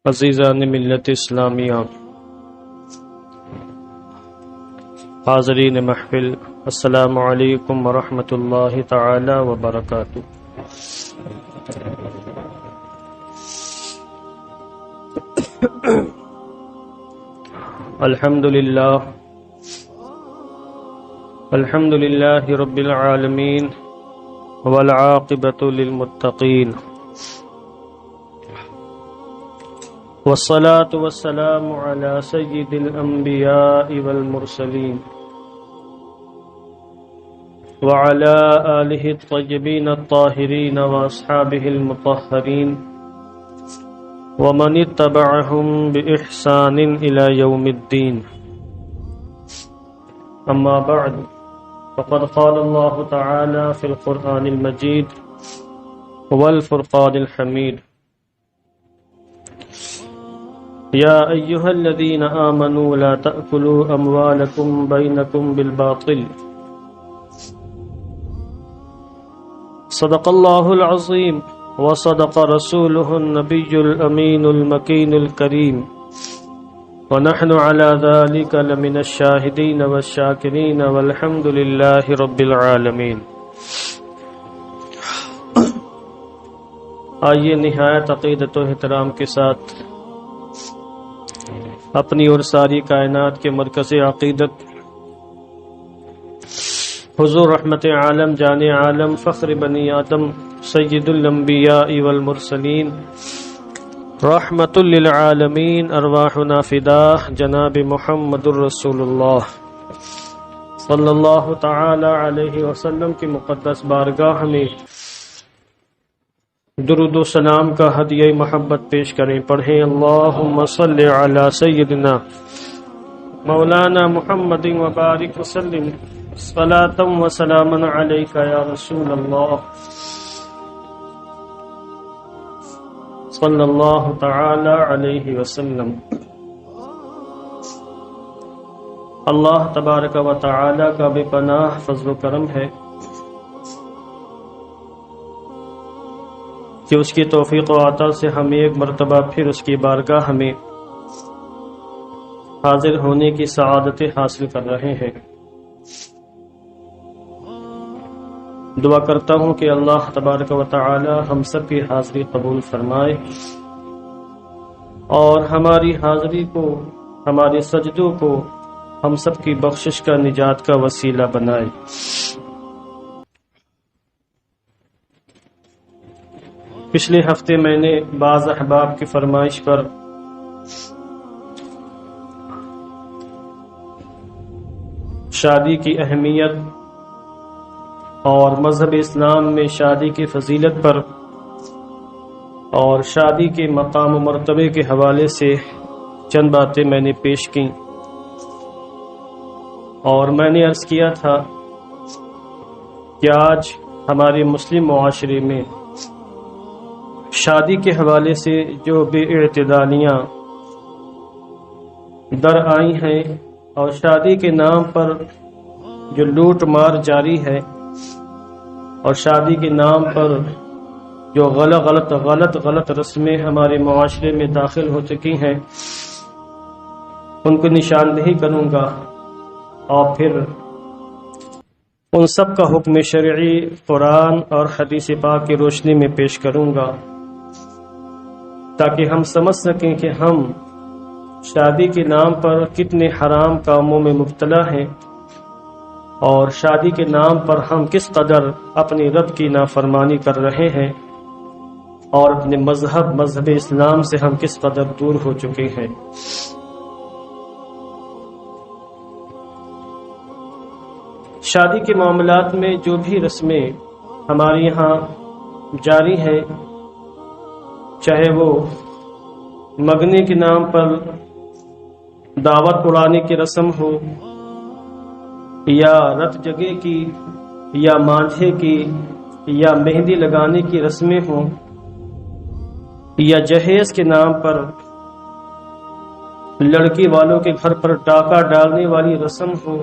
عزیزان ملت اسلامیہ، حاضرین محفل، السلام علیکم ورحمۃ اللہ تعالی وبرکاتہ۔ الحمد للہ رب العالمین والعاقبۃ للمتقین، والصلاة والسلام على سید الانبیاء والمرسلین وعلى آلہ الطیبین الطاہرین واصحابہ المطہرین ومن اتبعہم بإحسان الى یوم الدین۔ اما بعد، فقد قال اللہ تعالی فی القرآن المجید والفرقان الحمید: یا ایہا الذین آمنوا لا تأکلوا اموالکم بینکم بالباطل۔ صدق اللہ العظیم وصدق رسولہ النبی الامین المکین الکریم، ونحن على ذلك لمن الشاہدین والشاکرین والحمد للہ رب العالمین۔ آئیے نہایت عقیدت و احترام کے ساتھ اپنی اور ساری کائنات کے مرکز عقیدت حضور رحمت عالم، جان عالم، فخر بنی آدم، سید الانبیاء والمرسلین، رحمت للعالمین، ارواحنا فداہ جناب محمد الرسول اللہ صلی اللہ تعالی علیہ وسلم کی مقدس بارگاہ میں درود و سلام کا ہدیہ محبت پیش کریں۔ پڑھیں اللہم صلی علی سیدنا مولانا محمد وبارک وسلم صلاۃ و سلاما علیک یا رسول اللہ صلی اللہ تعالی علیہ وسلم۔ اللہ تبارک و تعالی کا بے پناہ فضل و کرم ہے کہ اس کی توفیق و عطا سے ہم ایک مرتبہ پھر اس کی بارگاہ میں حاضر ہونے کی سعادتیں حاصل کر رہے ہیں۔ دعا کرتا ہوں کہ اللہ تبارک و تعالی ہم سب کی حاضری قبول فرمائے اور ہماری حاضری کو، ہمارے سجدوں کو ہم سب کی بخشش کا، نجات کا وسیلہ بنائے۔ پچھلے ہفتے میں نے بعض احباب کی فرمائش پر شادی کی اہمیت اور مذہب اسلام میں شادی کی فضیلت پر اور شادی کے مقام و مرتبے کے حوالے سے چند باتیں میں نے پیش کی، اور میں نے عرض کیا تھا کہ آج ہمارے مسلم معاشرے میں شادی کے حوالے سے جو بے اعتدالیاں در آئی ہیں اور شادی کے نام پر جو لوٹ مار جاری ہے اور شادی کے نام پر جو غلط رسمیں ہمارے معاشرے میں داخل ہو چکی ہیں، ان کو نشاندہی کروں گا اور پھر ان سب کا حکم شرعی قرآن اور حدیث پاک کی روشنی میں پیش کروں گا، تاکہ ہم سمجھ سکیں کہ ہم شادی کے نام پر کتنے حرام کاموں میں مبتلا ہیں اور شادی کے نام پر ہم کس قدر اپنی رب کی نافرمانی کر رہے ہیں اور اپنے مذہب اسلام سے ہم کس قدر دور ہو چکے ہیں۔ شادی کے معاملات میں جو بھی رسمیں ہمارے یہاں جاری ہیں، چاہے وہ مگنے کے نام پر دعوت اڑانے کی رسم ہو، یا رت جگے کی، یا مانجھے کی، یا مہندی لگانے کی رسمیں ہوں، یا جہیز کے نام پر لڑکی والوں کے گھر پر ڈاکہ ڈالنے والی رسم ہو،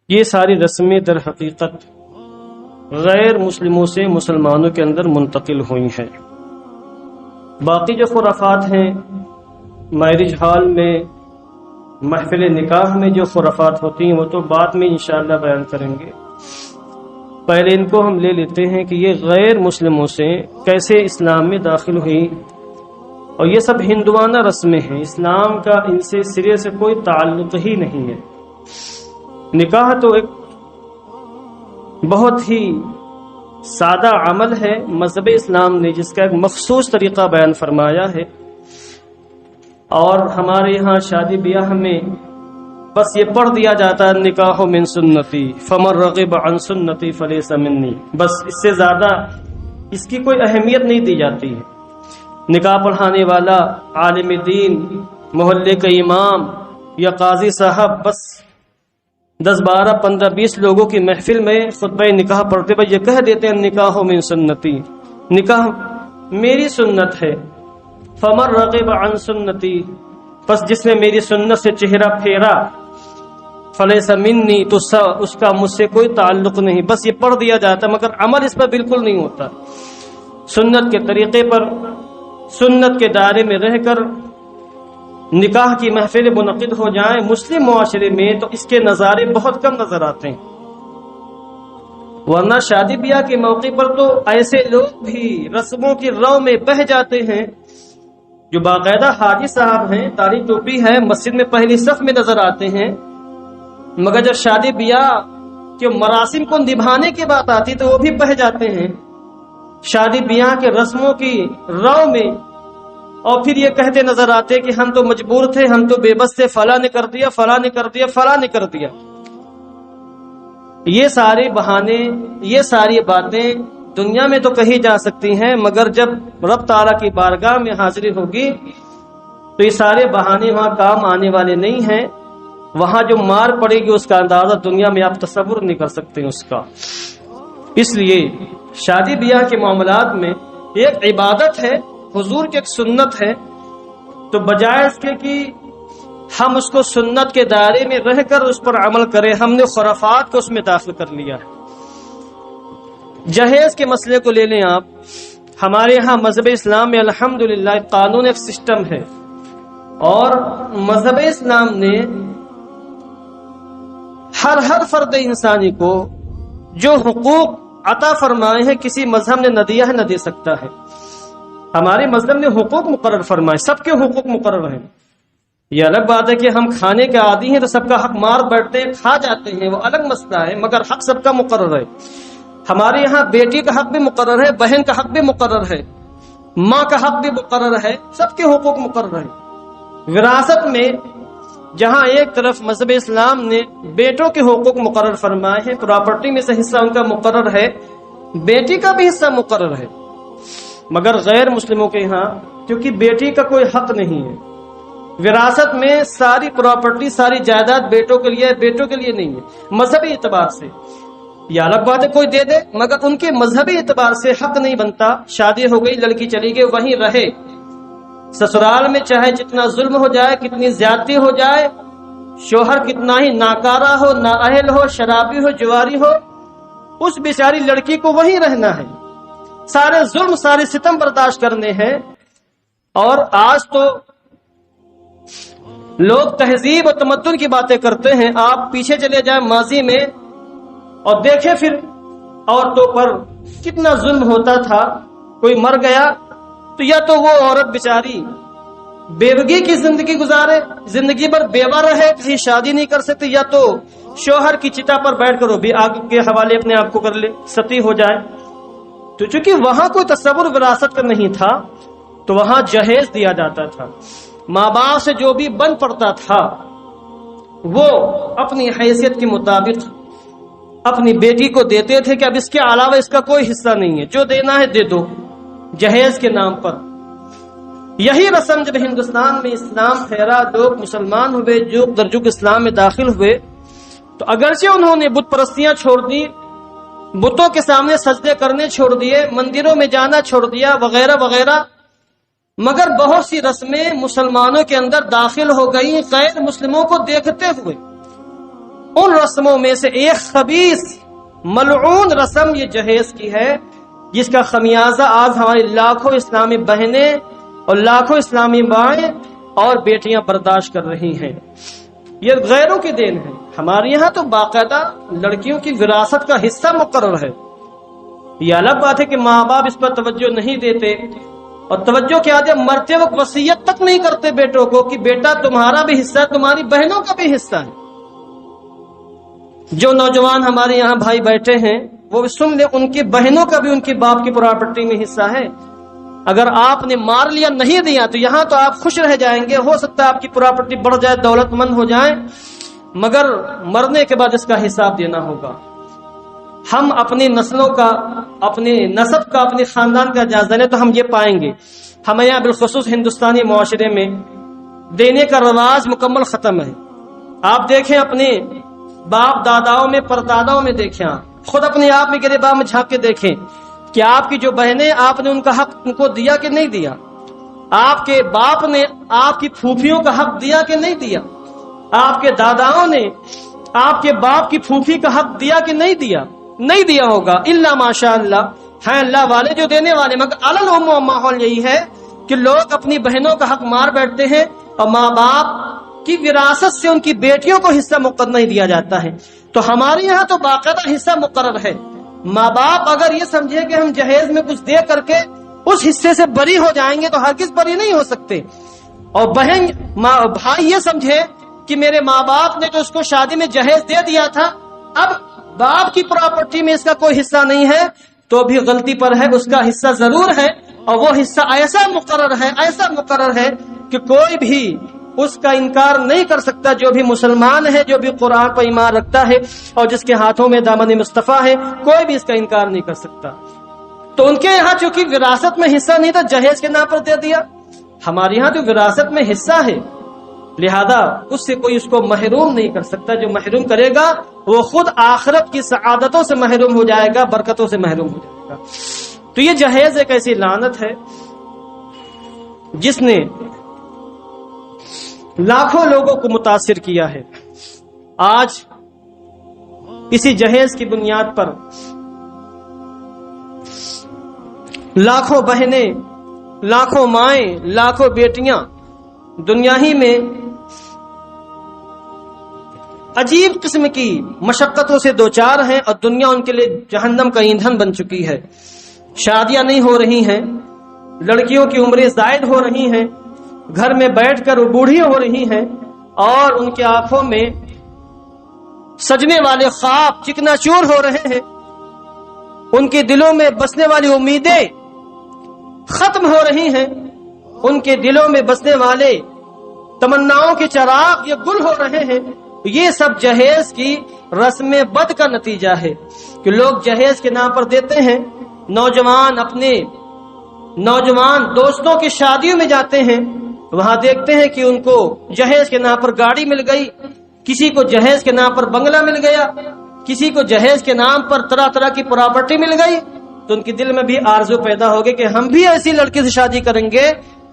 یہ ساری رسمیں در حقیقت غیر مسلموں سے مسلمانوں کے اندر منتقل ہوئی ہیں۔ باقی جو خرافات ہیں میرج ہال میں، محفل نکاح میں جو خرافات ہوتی ہیں وہ تو بعد میں انشاءاللہ بیان کریں گے۔ پہلے ان کو ہم لے لیتے ہیں کہ یہ غیر مسلموں سے کیسے اسلام میں داخل ہوئی، اور یہ سب ہندوانہ رسمیں ہیں، اسلام کا ان سے سرے سے کوئی تعلق ہی نہیں ہے۔ نکاح تو ایک بہت ہی سادہ عمل ہے، مذہب اسلام نے جس کا ایک مخصوص طریقہ بیان فرمایا ہے، اور ہمارے یہاں شادی بیاہ میں بس یہ پڑھ دیا جاتا ہے نکاح من سنتی فمن رغب عن سنتی فلیس منی، بس اس سے زیادہ اس کی کوئی اہمیت نہیں دی جاتی ہے۔ نکاح پڑھانے والا عالم دین، محلے کا امام یا قاضی صاحب بس 10 12 15 20 لوگوں کی محفل میں خطبہ نکاح پڑھتے ہوئے یہ کہہ دیتے ہیں نکاح من سنتی، نکاح میری سنت ہے، فمن رغب عن سنتی، بس جس نے میری سنت سے چہرہ پھیرا، فلیس منی، تو اس کا مجھ سے کوئی تعلق نہیں۔ بس یہ پڑھ دیا جاتا مگر عمل اس پر بالکل نہیں ہوتا۔ سنت کے طریقے پر، سنت کے دائرے میں رہ کر نکاح کی محفل منعقد ہو جائیں مسلم معاشرے میں تو اس کے نظارے بہت کم نظر آتے ہیں، ورنہ شادی بیاہ کے موقع پر تو ایسے لوگ بھی رسموں کی رو میں بہہ جاتے ہیں جو باقاعدہ حاجی صاحب ہیں، داڑھی ٹوپی ہے، مسجد میں پہلی صف میں نظر آتے ہیں، مگر جب شادی بیاہ کے مراسم کو نبھانے کی بات آتی تو وہ بھی بہہ جاتے ہیں شادی بیاہ کے رسموں کی رو میں، اور پھر یہ کہتے نظر آتے کہ ہم تو مجبور تھے، ہم تو بے بس تھے، فلاں نے کر دیا، فلاں نے کر دیا، فلاں نے کر دیا۔ یہ سارے بہانے، یہ ساری باتیں دنیا میں تو کہی جا سکتی ہیں، مگر جب رب تعالیٰ کی بارگاہ میں حاضری ہوگی تو یہ سارے بہانے وہاں کام آنے والے نہیں ہیں۔ وہاں جو مار پڑے گی اس کا اندازہ دنیا میں آپ تصور نہیں کر سکتے اس کا۔ اس لیے شادی بیاہ کے معاملات میں ایک عبادت ہے، حضور کی ایک سنت ہے، تو بجائے اس کے کہ ہم اس کو سنت کے دائرے میں رہ کر اس پر عمل کریں، ہم نے خرافات کو اس میں داخل کر لیا ہے۔ جہیز کے مسئلے کو لے لیں آپ، ہمارے ہاں مذہب اسلام میں الحمدللہ قانون ایک سسٹم ہے، اور مذہب اسلام نے ہر فرد انسانی کو جو حقوق عطا فرمائے ہیں کسی مذہب نے نہ دیا ہے نہ دے سکتا ہے۔ ہمارے مذہب نے حقوق مقرر فرمائے، سب کے حقوق مقرر ہیں۔ یہ الگ بات ہے کہ ہم کھانے کے عادی ہیں تو سب کا حق مار بیٹھتے ہیں، کھا جاتے ہیں، وہ الگ مسئلہ ہے، مگر حق سب کا مقرر ہے۔ ہمارے یہاں بیٹی کا حق بھی مقرر ہے، بہن کا حق بھی مقرر ہے، ماں کا حق بھی مقرر ہے، سب کے حقوق مقرر ہیں۔ وراثت میں جہاں ایک طرف مذہب اسلام نے بیٹوں کے حقوق مقرر فرمائے ہیں، پراپرٹی میں سے حصہ ان کا مقرر ہے، بیٹی کا بھی حصہ مقرر ہے، مگر غیر مسلموں کے یہاں کیونکہ بیٹی کا کوئی حق نہیں ہے، وراثت میں ساری پراپرٹی، ساری جائیداد بیٹوں کے لیے، بیٹوں کے لیے نہیں ہے۔ مذہبی اعتبار سے یہ الگ بات ہے کوئی دے دے، مگر ان کے مذہبی اعتبار سے حق نہیں بنتا۔ شادی ہو گئی، لڑکی چلی گئی، وہیں رہے، سسرال میں چاہے جتنا ظلم ہو جائے، کتنی زیادتی ہو جائے، شوہر کتنا ہی ناکارہ ہو، نااہل ہو، شرابی ہو، جواری ہو، اس بیچاری لڑکی کو وہیں رہنا ہے، سارے ظلم، سارے ستم برداشت کرنے ہیں۔ اور آج تو لوگ تہذیب اور تمدن کی باتیں کرتے ہیں، آپ پیچھے چلے جائیں ماضی میں اور دیکھیں پھر عورتوں پر کتنا ظلم ہوتا تھا۔ کوئی مر گیا تو یا تو وہ عورت بیچاری بیوگی کی زندگی گزارے، زندگی بھر بیوہ رہے، کسی شادی نہیں کر سکتے، یا تو شوہر کی چتا پر بیٹھ کر وہ بھی آگ کے حوالے اپنے آپ کو کر لے، ستی ہو جائے۔ تو چونکہ وہاں کوئی تصور وراثت کا نہیں تھا تو وہاں جہیز دیا جاتا تھا، ماں باپ سے جو بھی بن پڑتا تھا وہ اپنی حیثیت کے مطابق اپنی بیٹی کو دیتے تھے کہ اب اس کے علاوہ اس کا کوئی حصہ نہیں ہے، جو دینا ہے دے دو، جہیز کے نام پر۔ یہی رسم جب ہندوستان میں اسلام پھیلا، لوگ مسلمان ہوئے، جو درجک اسلام میں داخل ہوئے، تو اگرچہ انہوں نے بت پرستیاں چھوڑ دی، بتوں کے سامنے سجدے کرنے چھوڑ دیے، مندروں میں جانا چھوڑ دیا، وغیرہ وغیرہ، مگر بہت سی رسمیں مسلمانوں کے اندر داخل ہو گئی غیر مسلموں کو دیکھتے ہوئے۔ ان رسموں میں سے ایک خبیث ملعون رسم یہ جہیز کی ہے، جس کا خمیازہ آج ہماری لاکھوں اسلامی بہنیں اور لاکھوں اسلامی مائیں اور بیٹیاں برداشت کر رہی ہیں۔ یہ غیروں کی دین ہے، ہمارے یہاں تو باقاعدہ لڑکیوں کی وراثت کا حصہ مقرر ہے۔ یہ الگ بات ہے کہ ماں باپ اس پر توجہ نہیں دیتے، اور توجہ کیا دے، مرتے وقت وصیت تک نہیں کرتے بیٹوں کو کہ بیٹا تمہارا بھی حصہ ہے، تمہاری بہنوں کا بھی حصہ ہے۔ جو نوجوان ہمارے یہاں بھائی بیٹھے ہیں وہ بھی سن لے، ان کی بہنوں کا بھی ان کے باپ کی پراپرٹی میں حصہ ہے۔ اگر آپ نے مار لیا نہیں دیا تو یہاں تو آپ خوش رہ جائیں گے، ہو سکتا ہے آپ کی پراپرٹی بڑھ جائے، دولت مند ہو جائیں، مگر مرنے کے بعد اس کا حساب دینا ہوگا۔ ہم اپنی نسلوں کا، اپنے نسب کا، اپنے خاندان کا جائزہ لیں تو ہم یہ پائیں گے ہمیں یہاں بالخصوص ہندوستانی معاشرے میں دینے کا رواج مکمل ختم ہے۔ آپ دیکھیں اپنے باپ داداؤں میں، پرداداؤں میں دیکھیں، خود اپنے آپ میں گریباں میں جھانک کے دیکھیں کہ آپ کی جو بہنیں، آپ نے ان کا حق ان کو دیا کہ نہیں دیا؟ آپ کے باپ نے آپ کی پھوپھیوں کا حق دیا کہ نہیں دیا؟ آپ کے داداؤں نے آپ کے باپ کی پھوپھی کا حق دیا کہ نہیں دیا؟ نہیں دیا ہوگا، الا ماشاء اللہ ہیں اللہ والے جو دینے والے، مگر العموم ماحول یہی ہے کہ لوگ اپنی بہنوں کا حق مار بیٹھتے ہیں، اور ماں باپ کی وراثت سے ان کی بیٹیوں کو حصہ مقرر نہیں دیا جاتا ہے۔ تو ہمارے یہاں تو باقاعدہ حصہ مقرر ہے۔ ماں باپ اگر یہ سمجھے کہ ہم جہیز میں کچھ دے کر کے اس حصے سے بری ہو جائیں گے تو ہرگز بری نہیں ہو سکتے، اور بہن بھائی یہ سمجھے کہ میرے ماں باپ نے جو اس کو شادی میں جہیز دے دیا تھا، اب باپ کی پراپرٹی میں اس کا کوئی حصہ نہیں ہے، تو بھی غلطی پر ہے، اس کا حصہ ضرور ہے، اور وہ حصہ ایسا مقرر ہے کہ کوئی بھی اس کا انکار نہیں کر سکتا، جو بھی مسلمان ہے، جو بھی قرآن پر ایمان رکھتا ہے اور جس کے ہاتھوں میں دامن مصطفیٰ ہے، کوئی بھی اس کا انکار نہیں کر سکتا۔ تو ان کے یہاں چونکہ وراثت میں حصہ نہیں تھا، جہیز کے نام پر دے دیا۔ ہمارے یہاں جو وراثت میں حصہ ہے، لہذا اس سے کوئی اس کو محروم نہیں کر سکتا۔ جو محروم کرے گا وہ خود آخرت کی سعادتوں سے محروم ہو جائے گا، برکتوں سے محروم ہو جائے گا۔ تو یہ جہیز ایک ایسی لعنت ہے جس نے لاکھوں لوگوں کو متاثر کیا ہے۔ آج اسی جہیز کی بنیاد پر لاکھوں بہنیں، لاکھوں مائیں، لاکھوں بیٹیاں دنیا ہی میں عجیب قسم کی مشقتوں سے دوچار ہیں، اور دنیا ان کے لیے جہنم کا ایندھن بن چکی ہے۔ شادیاں نہیں ہو رہی ہیں، لڑکیوں کی عمریں زائد ہو رہی ہیں، گھر میں بیٹھ کر وہ بوڑھی ہو رہی ہیں، اور ان کی آنکھوں میں سجنے والے خواب چکنا چور ہو رہے ہیں، ان کے دلوں میں بسنے والی امیدیں ختم ہو رہی ہیں، ان کے دلوں میں بسنے والے تمناؤں کے چراغ یہ گل ہو رہے ہیں۔ یہ سب جہیز کی رسم بد کا نتیجہ ہے کہ لوگ جہیز کے نام پر دیتے ہیں۔ نوجوان اپنے نوجوان دوستوں کی شادیوں میں جاتے ہیں، وہاں دیکھتے ہیں کہ ان کو جہیز کے نام پر گاڑی مل گئی، کسی کو جہیز کے نام پر بنگلہ مل گیا، کسی کو جہیز کے نام پر طرح طرح کی پراپرٹی مل گئی، تو ان کے دل میں بھی آرزو پیدا ہوگی کہ ہم بھی ایسی لڑکی سے شادی کریں گے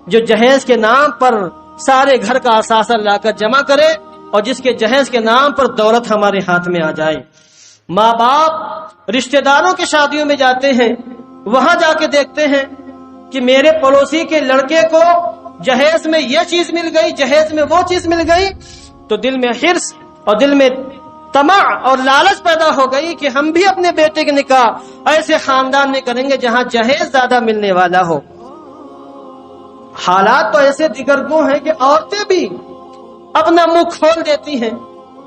جو جہیز کے نام پر سارے گھر کا اثاثہ لا کر جمع کرے، اور جس کے جہیز کے نام پر دولت ہمارے ہاتھ میں آ جائے۔ ماں باپ رشتہ داروں کی شادیوں میں جاتے ہیں، وہاں جا کے دیکھتے ہیں کہ میرے پڑوسی کے لڑکے کو جہیز میں یہ چیز مل گئی، جہیز میں وہ چیز مل گئی، تو دل میں حرص اور دل میں طمع اور لالچ پیدا ہو گئی کہ ہم بھی اپنے بیٹے کے نکاح ایسے خاندان میں کریں گے جہاں جہیز زیادہ ملنے والا ہو۔ حالات تو ایسے دیگرگوں ہیں کہ عورتیں بھی اپنا منہ کھول دیتی ہیں،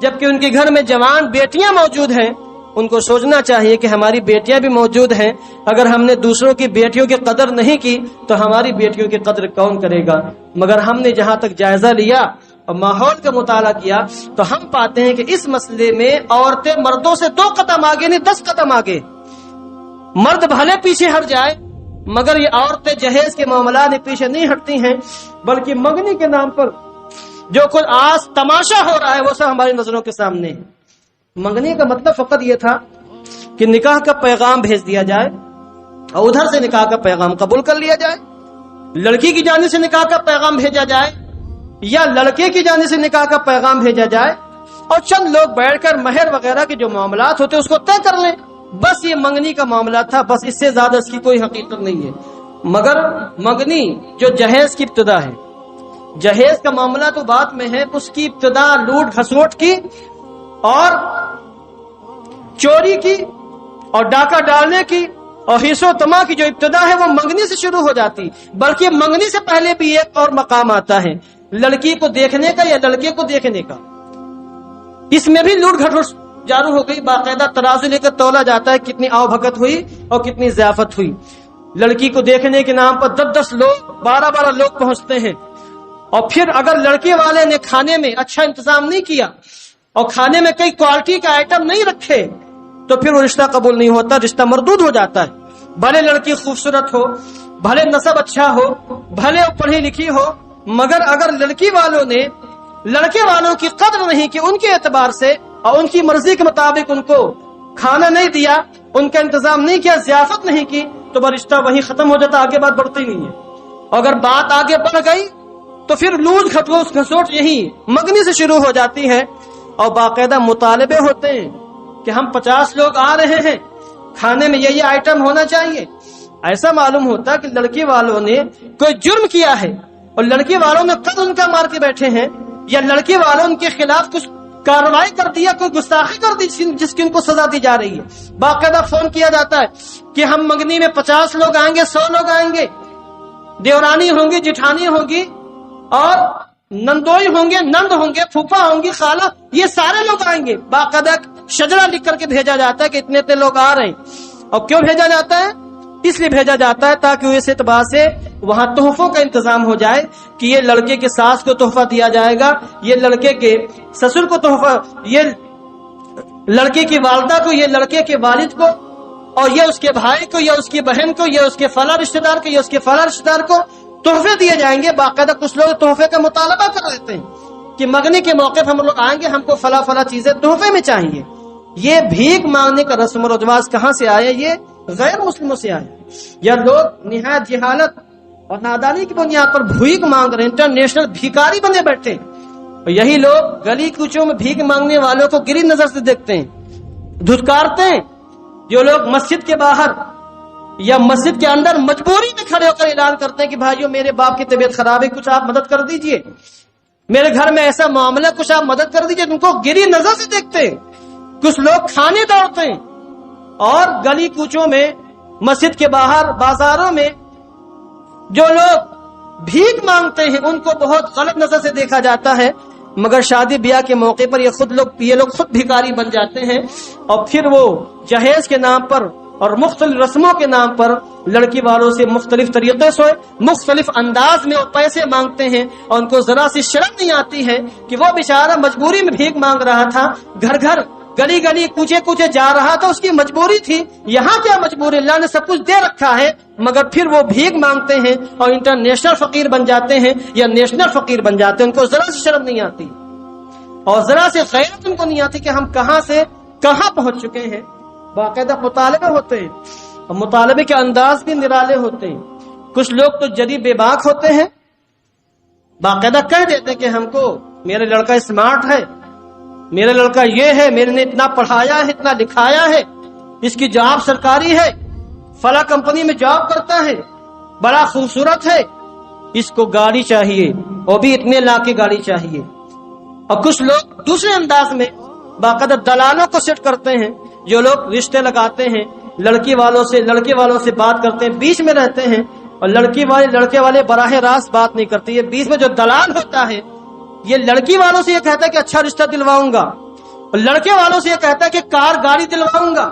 جبکہ ان کے گھر میں جوان بیٹیاں موجود ہیں۔ ان کو سوچنا چاہیے کہ ہماری بیٹیاں بھی موجود ہیں، اگر ہم نے دوسروں کی بیٹیوں کی قدر نہیں کی تو ہماری بیٹیوں کی قدر کون کرے گا؟ مگر ہم نے جہاں تک جائزہ لیا اور ماحول کا مطالعہ کیا تو ہم پاتے ہیں کہ اس مسئلے میں عورتیں مردوں سے 2 قدم آگے نہیں 10 قدم آگے۔ مرد بھلے پیچھے ہٹ جائے مگر یہ عورتیں جہیز کے معاملات میں پیچھے نہیں ہٹتی ہیں، بلکہ منگنی کے نام پر جو کچھ آج تماشا ہو رہا ہے وہ سب ہماری نظروں کے سامنے ہے۔ منگنی کا مطلب فقط یہ تھا کہ نکاح کا پیغام بھیج دیا جائے اور ادھر سے نکاح کا پیغام قبول کر لیا جائے، لڑکی کی جانب سے نکاح کا پیغام بھیجا جائے یا لڑکے کی جانب سے نکاح کا پیغام بھیجا جائے، اور چند لوگ بیٹھ کر مہر وغیرہ کے جو معاملات ہوتے اس کو طے کر لیں۔ بس یہ منگنی کا معاملہ تھا، بس اس سے زیادہ اس کی کوئی حقیقت نہیں ہے۔ مگر منگنی جو جہیز کی ابتدا ہے، جہیز کا معاملہ تو بات میں ہے، اس کی ابتدا لوٹ گھسوٹ کی اور چوری کی اور ڈاکہ ڈالنے کی اور حصہ و تما کی جو ابتدا ہے وہ منگنی سے شروع ہو جاتی، بلکہ منگنی سے پہلے بھی ایک اور مقام آتا ہے، لڑکی کو دیکھنے کا یا لڑکے کو دیکھنے کا۔ اس میں بھی لوٹ گھسوٹ جارو ہو گئی، باقاعدہ ترازو لے کر تولا جاتا ہے کتنی آو بھگت ہوئی اور کتنی ضیافت ہوئی۔ لڑکی کو دیکھنے کے نام پر 10 لوگ 12 لوگ پہنچتے ہیں، اور پھر اگر لڑکے والے نے کھانے میں اچھا انتظام نہیں کیا اور کھانے میں کئی کوالٹی کا آئٹم نہیں رکھے تو پھر وہ رشتہ قبول نہیں ہوتا، رشتہ مردود ہو جاتا ہے۔ بھلے لڑکی خوبصورت ہو، بھلے نسب اچھا ہو، بھلے پڑھی لکھی ہو، مگر اگر لڑکی والوں نے لڑکے والوں کی قدر نہیں کی، ان کے اعتبار سے اور ان کی مرضی کے مطابق ان کو کھانا نہیں دیا، ان کا انتظام نہیں کیا، ضیافت نہیں کی، تو وہ رشتہ وہیں ختم ہو جاتا، آگے بات بڑھتی نہیں ہے۔ اگر بات آگے بڑھ گئی تو پھر لوٹ گھسوٹ یہی منگنی سے شروع ہو جاتی ہے، اور باقاعدہ مطالبے ہوتے ہیں کہ ہم 50 لوگ آ رہے ہیں، کھانے میں یہ آئٹم ہونا چاہیے۔ ایسا معلوم ہوتا کہ لڑکی والوں نے کوئی جرم کیا ہے اور لڑکی والوں نے قد ان کا مار کے بیٹھے ہیں، یا لڑکی والوں ان کے خلاف کچھ کارروائی کر دیا، کوئی گستاخی کر دی جس کی ان کو سزا دی جا رہی ہے۔ باقاعدہ فون کیا جاتا ہے کہ ہم منگنی میں 50 لوگ آئیں گے، 100 لوگ آئیں گے، دیورانی ہوں گی، جٹھانی ہوں گی اور نندوئی ہوں گے، نند ہوں گے، پھوپھا ہوں گی، خالہ، یہ سارے لوگ آئیں گے۔ باقاعدہ شجرہ لکھ کر کے بھیجا جاتا ہے کہ اتنے اتنے لوگ آ رہے ہیں۔ اور کیوں بھیجا جاتا ہے؟ اس لیے بھیجا جاتا ہے تاکہ اس اعتبار سے وہاں تحفوں کا انتظام ہو جائے کہ یہ لڑکے کے ساس کو تحفہ دیا جائے گا، یہ لڑکے کے سسر کو تحفہ، یہ لڑکے کی والدہ کو، یہ لڑکے کے والد کو، اور یہ اس کے بھائی کو، یا اس کی بہن کو، یا اس کے فلاں رشتہ دار کو، یا اس کے فلاں رشتہ دار کو تحفے دیے جائیں گے۔ باقاعدہ کچھ لوگ تحفے کا مطالبہ کر لیتے ہیں کہ منگنی کے موقع پر ہم لوگ آئیں گے، ہم کو فلاں چیزیں تحفے میں چاہیے۔ یہ بھیک مانگنے کا رسم و رواج کہاں سے آیا؟ یہ غیر مسلموں سے آیا، یا لوگ نہایت جہالت اور نادانی کی بنیاد پر بھیک مانگ رہے ہیں، انٹرنیشنل بھیکاری بنے بیٹھے ہیں۔ اور یہی لوگ گلی کوچوں میں بھیک مانگنے والوں کو گری نظر سے دیکھتے ہیں، دھتکارتے ہیں۔ جو لوگ مسجد کے باہر یا مسجد کے اندر مجبوری میں کھڑے ہو کر اعلان کرتے ہیں کہ بھائیو میرے باپ کی طبیعت خراب ہے، کچھ آپ مدد کر دیجئے، میرے گھر میں ایسا معاملہ، کچھ آپ مدد کر دیجئے، ان کو گری نظر سے دیکھتے ہیں۔ کچھ لوگ کھانے دوڑتے ہیں، اور گلی کوچوں میں، مسجد کے باہر، بازاروں میں جو لوگ بھیک مانگتے ہیں ان کو بہت غلط نظر سے دیکھا جاتا ہے، مگر شادی بیاہ کے موقع پر یہ لوگ خود بھیکاری بن جاتے ہیں، اور پھر وہ جہیز کے نام پر اور مختلف رسموں کے نام پر لڑکی والوں سے مختلف طریقے سے مختلف انداز میں وہ پیسے مانگتے ہیں، اور ان کو ذرا سی شرم نہیں آتی ہے کہ وہ بیچارہ مجبوری میں بھیک مانگ رہا تھا، گھر گھر گلی گلی کوچے کوچے جا رہا تھا، اس کی مجبوری تھی۔ یہاں کیا مجبوری؟ اللہ نے سب کچھ دے رکھا ہے، مگر پھر وہ بھیک مانگتے ہیں اور انٹرنیشنل فقیر بن جاتے ہیں یا نیشنل فقیر بن جاتے ہیں۔ ان کو ذرا سی شرم نہیں آتی اور ذرا سے غیرت ان کو نہیں آتی کہ ہم کہاں سے کہاں پہنچ چکے ہیں۔ باقاعدہ مطالبے ہوتے ہیں، اور مطالبے کے انداز بھی نرالے ہوتے ہیں۔ کچھ لوگ تو جدی بے باک ہوتے ہیں، باقاعدہ کہہ دیتے ہیں کہ ہم کو میرا لڑکا اسمارٹ ہے، میرا لڑکا یہ ہے، میرے نے اتنا پڑھایا ہے، اتنا لکھایا ہے، اس کی جاب سرکاری ہے، فلاں کمپنی میں جاب کرتا ہے، بڑا خوبصورت ہے، اس کو گاڑی چاہیے، وہ بھی اتنے لاکھ کی گاڑی چاہیے۔ اور کچھ لوگ دوسرے انداز میں باقاعدہ دلالوں کو سیٹ کرتے ہیں، جو لوگ رشتے لگاتے ہیں، لڑکی والوں سے بات کرتے ہیں، بیچ میں رہتے ہیں، اور لڑکے والے براہ راست بات نہیں کرتے۔ یہ بیچ میں جو دلال ہوتا ہے یہ لڑکی والوں سے یہ کہتا ہے کہ اچھا رشتہ دلواؤں گا، اور لڑکے والوں سے یہ کہتا ہے کہ کار گاڑی دلواؤں گا،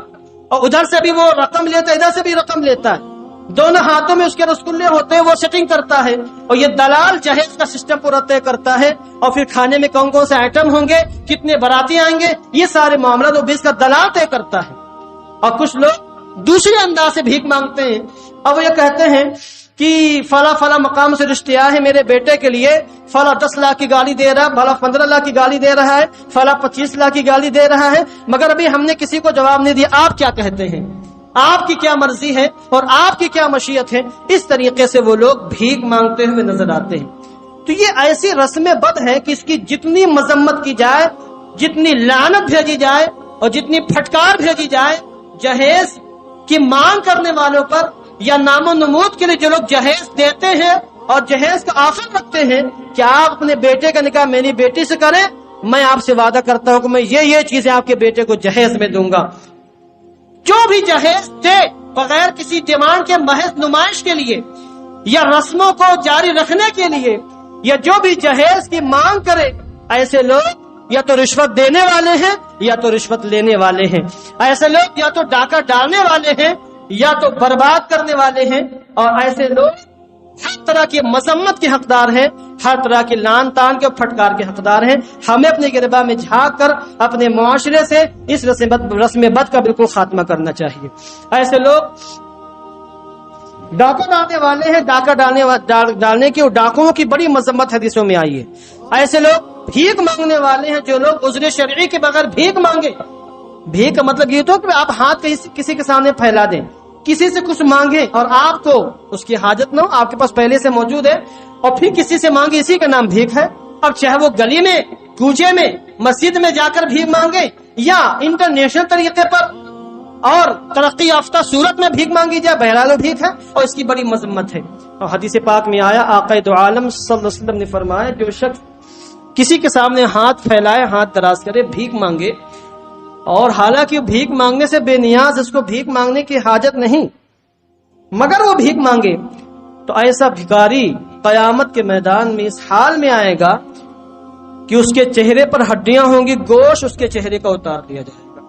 اور ادھر سے بھی وہ رقم لیتا ہے، ادھر سے بھی رقم لیتا ہے، دونوں ہاتھوں میں اس کے رسگلے ہوتے ہیں، وہ سیٹنگ کرتا ہے، اور یہ دلال جہیز کا سسٹم پورا طے کرتا ہے، اور پھر کھانے میں کون کون سے آئٹم ہوں گے، کتنے باراتی آئیں گے، یہ سارے معاملات وہ بیچ کا دلال طے کرتا ہے۔ اور کچھ لوگ دوسرے انداز سے بھیک مانگتے ہیں، اور وہ یہ کہتے ہیں کہ فلاں مقام سے رشتے آئے ہیں، میرے بیٹے کے لیے فلاں 10 لاکھ کی گاڑی دے رہا ہے، فلاں 15 لاکھ کی گاڑی دے رہا ہے، فلاں 25 لاکھ کی گاڑی دے رہا ہے، مگر ابھی ہم نے کسی کو جواب نہیں دیا، آپ کیا کہتے ہیں، آپ کی کیا مرضی ہے اور آپ کی کیا مشیت ہے۔ اس طریقے سے وہ لوگ بھیک مانگتے ہوئے نظر آتے ہیں۔ تو یہ ایسی رسم بد ہے کہ اس کی جتنی مذمت کی جائے، جتنی لعنت بھیجی جائے اور جتنی پھٹکار بھیجی جائے، جہیز کی مانگ کرنے والوں پر یا نام و نمود کے لیے جو لوگ جہیز دیتے ہیں اور جہیز کا آفر رکھتے ہیں کہ آپ اپنے بیٹے کا نکاح میری بیٹی سے کریں، میں آپ سے وعدہ کرتا ہوں کہ میں یہ چیزیں آپ کے بیٹے کو جہیز میں دوں گا. جو بھی جہیز دے بغیر کسی ڈیمانڈ کے محض نمائش کے لیے یا رسموں کو جاری رکھنے کے لیے، یا جو بھی جہیز کی مانگ کرے، ایسے لوگ یا تو رشوت دینے والے ہیں یا تو رشوت لینے والے ہیں. ایسے لوگ یا تو ڈاکہ ڈالنے والے ہیں یا تو برباد کرنے والے ہیں. اور ایسے لوگ ہر طرح کی مذمت کے حقدار ہیں، ہر طرح کی لان تان کے پھٹکار کے حقدار ہیں. ہمیں اپنے گربا میں جھانک کر اپنے معاشرے سے اس رسم بد کا بالکل خاتمہ کرنا چاہیے. ایسے لوگ ڈاکہ ڈالنے والے ہیں، ڈاکہ ڈالنے کی ڈاکوؤں کی بڑی مذمت حدیثوں میں آئی ہے. ایسے لوگ بھیک مانگنے والے ہیں، جو لوگ عذر شرعی کے بغیر بھیک مانگے. بھیک کا مطلب یہ تو کہ آپ ہاتھ کسی کے سامنے پھیلا دیں، کسی سے کچھ مانگے اور آپ کو اس کی حاجت نہ ہو، آپ کے پاس پہلے سے موجود ہے، اور پھر کسی سے مانگے، اسی کا نام بھیک ہے. اب چاہے وہ گلی میں، کوچے میں، مسجد میں جا کر بھیک مانگے یا انٹرنیشنل طریقے پر اور ترقی یافتہ صورت میں بھیک مانگی جائے، بہرحال بھیک ہے اور اس کی بڑی مذمت ہے. اور حدیث پاک میں آیا، آقا دو عالم صلی اللہ علیہ وسلم نے فرمایا، جو شخص کسی کے سامنے ہاتھ پھیلائے، ہاتھ دراز کرے، بھیک مانگے، اور حالانکہ وہ بھیک مانگنے سے بے نیاز، اس کو بھیک مانگنے کی حاجت نہیں، مگر وہ بھیک مانگے، تو ایسا بھکاری قیامت کے میدان میں اس حال میں آئے گا کہ اس کے چہرے پر ہڈیاں ہوں گی، گوشت اس کے چہرے کا اتار دیا جائے گا.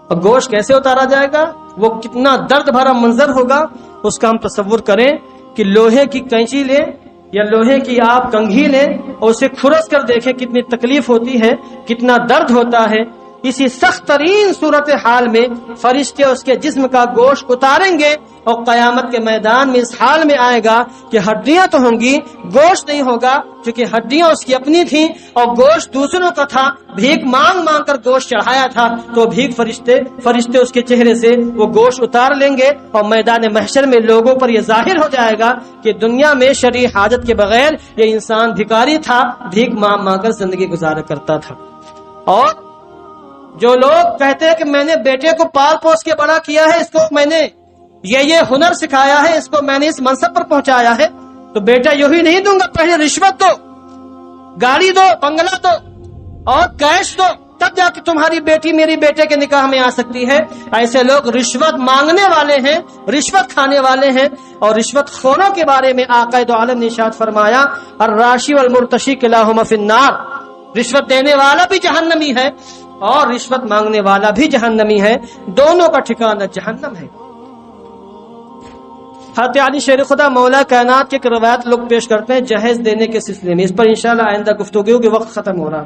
اور گوشت کیسے اتارا جائے گا، وہ کتنا درد بھرا منظر ہوگا اس کا ہم تصور کریں کہ لوہے کی کینچی لیں یا لوہے کی آپ کنگھی لیں اور اسے کھرس کر دیکھیں کتنی تکلیف ہوتی ہے، کتنا درد ہوتا ہے. اسی سخت ترین صورت حال میں فرشتے اس کے جسم کا گوشت اتاریں گے اور قیامت کے میدان میں اس حال میں آئے گا کہ ہڈیاں تو ہوں گی، گوشت نہیں ہوگا، کیونکہ ہڈیاں اس کی اپنی تھیں اور گوشت دوسروں کا تھا. بھیک مانگ مانگ کر گوشت چڑھایا تھا، تو بھیک فرشتے اس کے چہرے سے وہ گوشت اتار لیں گے اور میدان محشر میں لوگوں پر یہ ظاہر ہو جائے گا کہ دنیا میں شرعی حاجت کے بغیر یہ انسان بھکاری تھا، بھیک مانگ مانگ کر زندگی گزارا کرتا تھا. اور جو لوگ کہتے ہیں کہ میں نے بیٹے کو پال پوس کے بڑا کیا ہے، اس کو میں نے یہ ہنر سکھایا ہے، اس کو میں نے اس منصب پر پہنچایا ہے، تو بیٹا یوں ہی نہیں دوں گا، پہلے رشوت دو، گاڑی دو، بنگلہ دو اور کیش دو، تب جا کے تمہاری بیٹی میری بیٹے کے نکاح میں آ سکتی ہے. ایسے لوگ رشوت مانگنے والے ہیں، رشوت کھانے والے ہیں. اور رشوت خوروں کے بارے میں آقا دو عالم نے ارشاد فرمایا، الراشی والمرتشی کلاہما فی النار. رشوت دینے والا بھی جہنمی ہے اور رشوت مانگنے والا بھی جہنمی ہے، دونوں کا ٹھکانہ جہنم ہے. حضرت علی شیر خدا مولا کائنات کے روایت لوگ پیش کرتے ہیں جہیز دینے کے سلسلے میں. اس پر انشاءاللہ آئندہ گفتگو کے وقت ختم ہو رہا.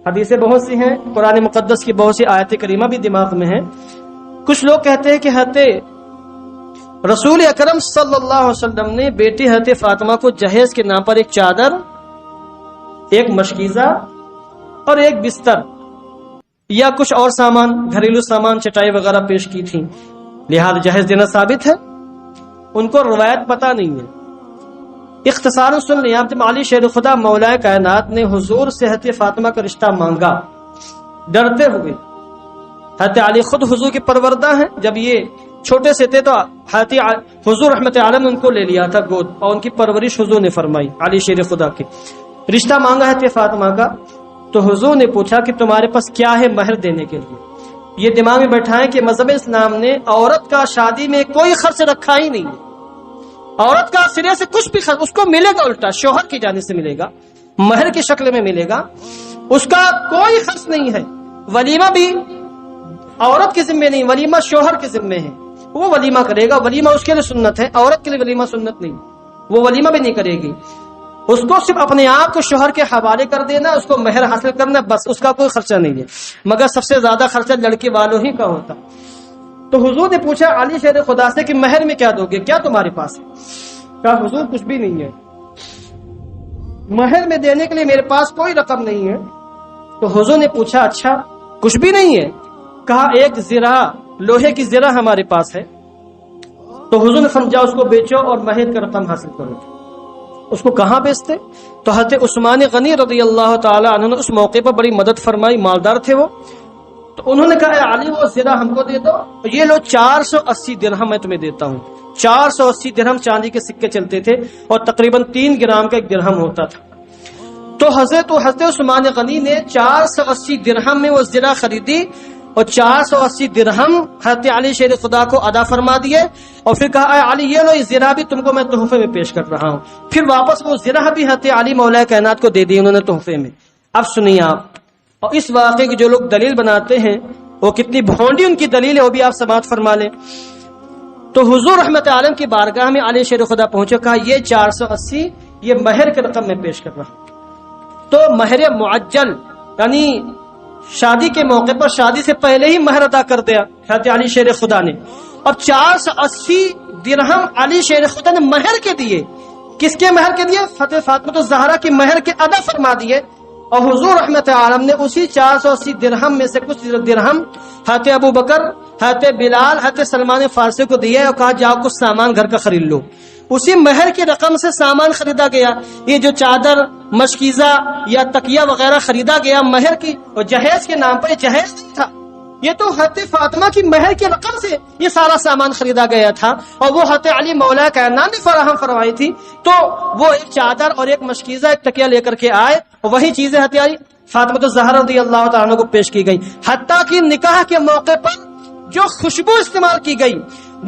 حدیثیں بہت سی ہیں، قرآن مقدس کی بہت سی آیت کریمہ بھی دماغ میں ہیں. کچھ لوگ کہتے ہیں کہ حضرت رسول اکرم صلی اللہ علیہ وسلم نے بیٹی حضرت فاطمہ کو جہیز کے نام پر ایک چادر، ایک مشکیزہ اور ایک بستر یا کچھ اور سامان، گھریلو سامان، چٹائی وغیرہ پیش کی تھی، لہذا جہیز دینا ثابت ہے. ان کو روایت پتہ نہیں ہے. اختصار سن لیں، آپ علی شیر خدا مولا کائنات نے حضور سے حضرت فاطمہ کا رشتہ مانگا ڈرتے ہوئے. حضرت علی خود حضور کے پروردہ ہیں. جب یہ چھوٹے سے تھے تو حضرت حضور رحمت عالم نے ان کو لے لیا تھا گود، اور ان کی پرورش حضور نے فرمائی. علی شیر خدا کے رشتہ مانگا حضرت فاطمہ کا، تو حضور نے پوچھا کہ تمہارے پاس کیا ہے مہر دینے کے لیے. یہ دماغ میں بیٹھائیں کہ مذہب اسلام نے عورت کا شادی میں کوئی خرچ رکھا ہی نہیں ہے. عورت کا سرے سے کچھ بھی خرچ اس کو ملے گا، الٹا شوہر کی جانب سے ملے گا، مہر کی شکل میں ملے گا، اس کا کوئی خرچ نہیں ہے. ولیمہ بھی عورت کے ذمے نہیں، ولیمہ شوہر کے ذمے ہے. وہ ولیمہ کرے گا، ولیمہ اس کے لیے سنت ہے، عورت کے لیے ولیمہ سنت نہیں. وہ ولیمہ بھی نہیں کرے گی، اس کو صرف اپنے آپ کو شوہر کے حوالے کر دینا، اس کو مہر حاصل کرنا، بس اس کا کوئی خرچہ نہیں ہے. مگر سب سے زیادہ خرچہ لڑکی والوں ہی کا ہوتا. تو حضور نے پوچھا علی شیر خدا سے کہ مہر میں کیا دو گے، کیا تمہارے پاس ہے؟ کہا حضور کچھ بھی نہیں ہے، مہر میں دینے کے لیے میرے پاس کوئی رقم نہیں ہے. تو حضور نے پوچھا اچھا کچھ بھی نہیں ہے؟ کہا ایک زرہ، لوہے کی زرہ ہمارے پاس ہے. تو حضور نے سمجھا اس کو بیچو اور مہر کا رقم حاصل کرو. اس کو کہاں بیچتے؟ تو حضرت عثمان غنی رضی اللہ تعالی عنہ نے اس موقع پر بڑی مدد فرمائی، مالدار تھے وہ. تو انہوں نے کہا اے علی وہ زرہ ہم کو دے دو، یہ لو 480 درہم میں تمہیں دیتا ہوں. 480 درہم چاندی کے سکے چلتے تھے اور تقریباً 3 گرام کا ایک درہم ہوتا تھا. تو حضرت عثمان غنی نے 480 درہم میں وہ زرہ خریدی اور 480 درہم حضرت علی شیر خدا کو ادا فرما دیے اور پھر کہا اے علی یہ لو یہ زرہ بھی تم کو میں تحفے میں پیش کر رہا ہوں. پھر واپس وہ زرہ بھی حضرت علی مولا کائنات کو دے دی انہوں نے تحفے میں. اب سنیے آپ، اور اس واقعے کی جو لوگ دلیل بناتے ہیں وہ کتنی بھونڈی ان کی دلیل ہے وہ بھی آپ سماعت فرما لیں. تو حضور رحمت عالم کی بارگاہ میں علی شیر خدا پہنچے، کہا یہ 480 یہ مہر کے رقم میں پیش کر رہا ہوں. تو مہر معجل یعنی شادی کے موقع پر شادی سے پہلے ہی مہر ادا کر دیا حضرت علی شیر خدا نے. اور 480 درہم علی شیر خدا نے مہر کے دیے. کس کے مہر کے دیے؟ فتح فاطمہ الزہرا کی مہر کے ادا فرما دیے. اور حضور رحمت عالم نے اسی 480 درہم میں سے کچھ درہم حضرت ابو بکر، حضرت بلال، حضرت سلمان فارسی کو دیا اور کہا جاؤ کچھ سامان گھر کا خرید لو. اسی مہر کی رقم سے سامان خریدا گیا. یہ جو چادر، مشکیزہ یا تکیہ وغیرہ خریدا گیا مہر کی اور جہیز کے نام پر، یہ جہیز نہیں تھا، یہ تو حضرت فاطمہ کی مہر کی رقم سے یہ سارا سامان خریدا گیا تھا اور وہ حضرت علی مولا کائنات نے فراہم فرمائی تھی. تو وہ ایک چادر اور ایک مشکیزہ، ایک تکیہ لے کر کے آئے اور وہی چیزیں حضرت علی فاطمہ الزہرا رضی اللہ تعالیٰ کو پیش کی گئی. حتیٰ کہ نکاح کے موقع پر جو خوشبو استعمال کی گئی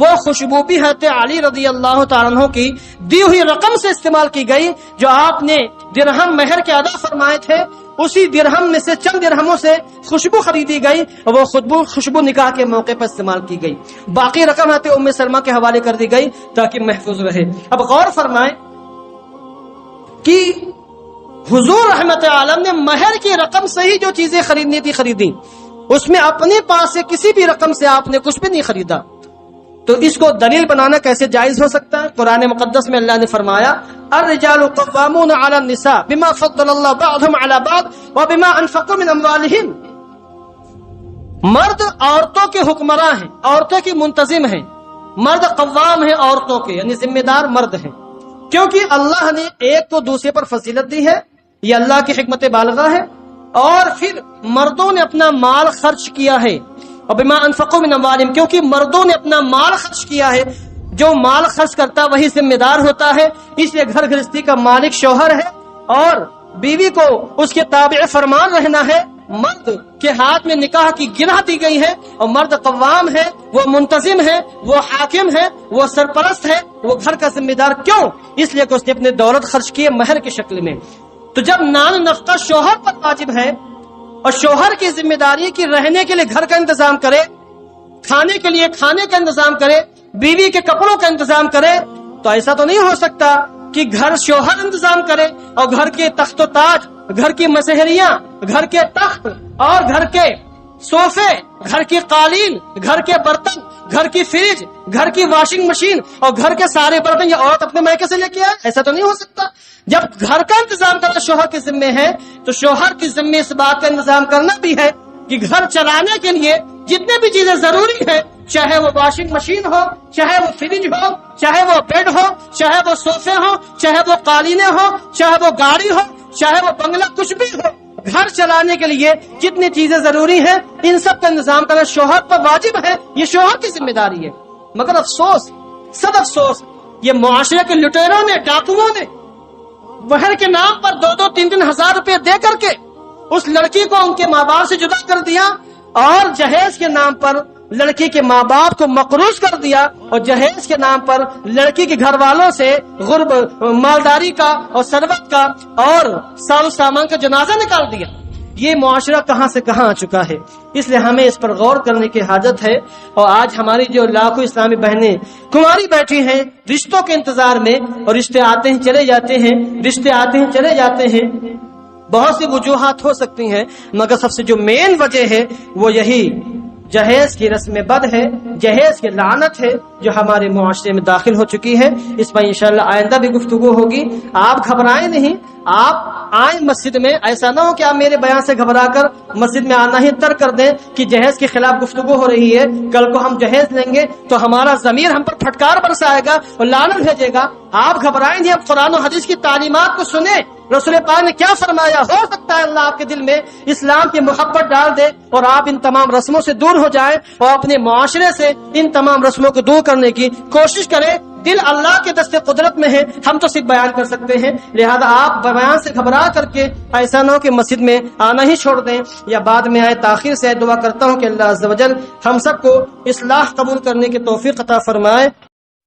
وہ خوشبو بھی حضرت علی رضی اللہ تعالیٰ عنہ کی دی ہوئی رقم سے استعمال کی گئی. جو آپ نے درہم مہر کے ادا فرمائے تھے اسی درہم میں سے چند درہموں سے خوشبو خریدی گئی اور وہ خوشبو نکاح کے موقع پر استعمال کی گئی. باقی رقم حضرت ام سلمہ کے حوالے کر دی گئی تاکہ محفوظ رہے. اب غور فرمائیں کہ حضور رحمت عالم نے مہر کی رقم سے ہی جو چیزیں خریدنی تھی خریدی، اس میں اپنے پاس سے کسی بھی رقم سے آپ نے کچھ بھی نہیں خریدا. تو اس کو دلیل بنانا کیسے جائز ہو سکتا ہے؟ قرآن مقدس میں اللہ نے فرمایا الرجال قوامون علی النساء بما فضل اللہ بعضهم علی بعض وبما انفقوا من اموالهم. مرد عورتوں کے حکمراں ہیں، عورتوں کی منتظم ہیں. مرد قوام ہیں عورتوں کے، یعنی ذمہ دار مرد ہیں، کیونکہ اللہ نے ایک کو دوسرے پر فضیلت دی ہے، یہ اللہ کی حکمت بالغہ ہے. اور پھر مردوں نے اپنا مال خرچ کیا ہے اور بما انفقوا من اموالهم، کیونکہ مردوں نے اپنا مال خرچ کیا ہے. جو مال خرچ کرتا وہی ذمہ دار ہوتا ہے، اس لیے گھر گرہستی کا مالک شوہر ہے اور بیوی کو اس کے تابع فرمان رہنا ہے. مرد کے ہاتھ میں نکاح کی گرہ دی گئی ہے اور مرد قوام ہے، وہ منتظم ہے، وہ حاکم ہے، وہ سرپرست ہے، وہ گھر کا ذمہ دار. کیوں؟ اس لیے کہ اس نے اپنے دولت خرچ کی ہے مہر کی شکل میں. تو جب نان نفقہ شوہر پر واجب ہے اور شوہر کی ذمہ داری کی رہنے کے لیے گھر کا انتظام کرے، کھانے کے لیے کھانے کا انتظام کرے، بیوی کے کپڑوں کا انتظام کرے، تو ایسا تو نہیں ہو سکتا کہ گھر شوہر انتظام کرے اور گھر کے تخت و تاج، گھر کی مسہریاں، گھر کے تخت اور گھر کے صوفے، گھر کی قالین، گھر کے برتن، گھر کی فریج، گھر کی واشنگ مشین اور گھر کے سارے برتن یہ عورت اپنے میکے سے لے کے آئے. ایسا تو نہیں ہو سکتا. جب گھر کا انتظام کرنا شوہر کے ذمے ہے تو شوہر کی ذمے اس بات کا انتظام کرنا بھی ہے کہ گھر چلانے کے لیے جتنے بھی چیزیں ضروری ہیں، چاہے وہ واشنگ مشین ہو، چاہے وہ فریج ہو، چاہے وہ بیڈ ہو، چاہے وہ صوفے ہو، چاہے وہ قالینیں ہو، چاہے وہ گاڑی ہو، چاہے وہ بنگلہ، کچھ بھی ہو، گھر چلانے کے لیے جتنی چیزیں ضروری ہیں ان سب کا انتظام کرنا شوہر پر واجب ہے. یہ شوہر کی ذمہ داری ہے. مگر افسوس، صد افسوس، یہ معاشرے کے لٹیروں نے، ڈاکوؤں نے مہر کے نام پر 2-3 ہزار روپے دے کر کے اس لڑکی کو ان کے ماں باپ سے جدا کر دیا اور جہیز کے نام پر لڑکی کے ماں باپ کو مقروض کر دیا اور جہیز کے نام پر لڑکی کے گھر والوں سے غرب مالداری کا اور ثروت کا اور ساز و سامان کا جنازہ نکال دیا. یہ معاشرہ کہاں سے کہاں آ چکا ہے. اس لیے ہمیں اس پر غور کرنے کی حاجت ہے. اور آج ہماری جو لاکھوں اسلامی بہنیں کنواری بیٹھی ہیں رشتوں کے انتظار میں، اور رشتے آتے ہیں چلے جاتے ہیں، رشتے آتے ہیں چلے جاتے ہیں. بہت سی وجوہات ہو سکتی ہیں مگر سب سے جو مین وجہ ہے وہ یہی جہیز کی رسم بد ہے، جہیز کی لعنت ہے جو ہمارے معاشرے میں داخل ہو چکی ہے. اس پر انشاءاللہ آئندہ بھی گفتگو ہوگی. آپ گھبرائیں نہیں، آپ آئیں مسجد میں. ایسا نہ ہو کہ آپ میرے بیان سے گھبرا کر مسجد میں آنا ہی ترک کر دیں کہ جہیز کے خلاف گفتگو ہو رہی ہے, کل کو ہم جہیز لیں گے تو ہمارا ضمیر ہم پر پھٹکار برسائے گا اور لعنت بھیجے گا. آپ گھبرائیں نہیں, اب قرآن و حدیث کی تعلیمات کو سنیں. رسول پاک نے کیا فرمایا, ہو سکتا ہے اللہ آپ کے دل میں اسلام کی محبت ڈال دے اور آپ ان تمام رسموں سے دور ہو جائیں اور اپنے معاشرے سے ان تمام رسموں کو دور کرنے کی کوشش کریں. دل اللہ کے دست قدرت میں ہے, ہم تو صرف بیان کر سکتے ہیں. لہذا آپ بیان سے گھبرا کر کے ایسا نہ ہو کہ مسجد میں آنا ہی چھوڑ دیں یا بعد میں آئے, تاخیر سے. دعا کرتا ہوں کہ اللہ عز و جل ہم سب کو اصلاح قبول کرنے کی توفیق عطا فرمائے.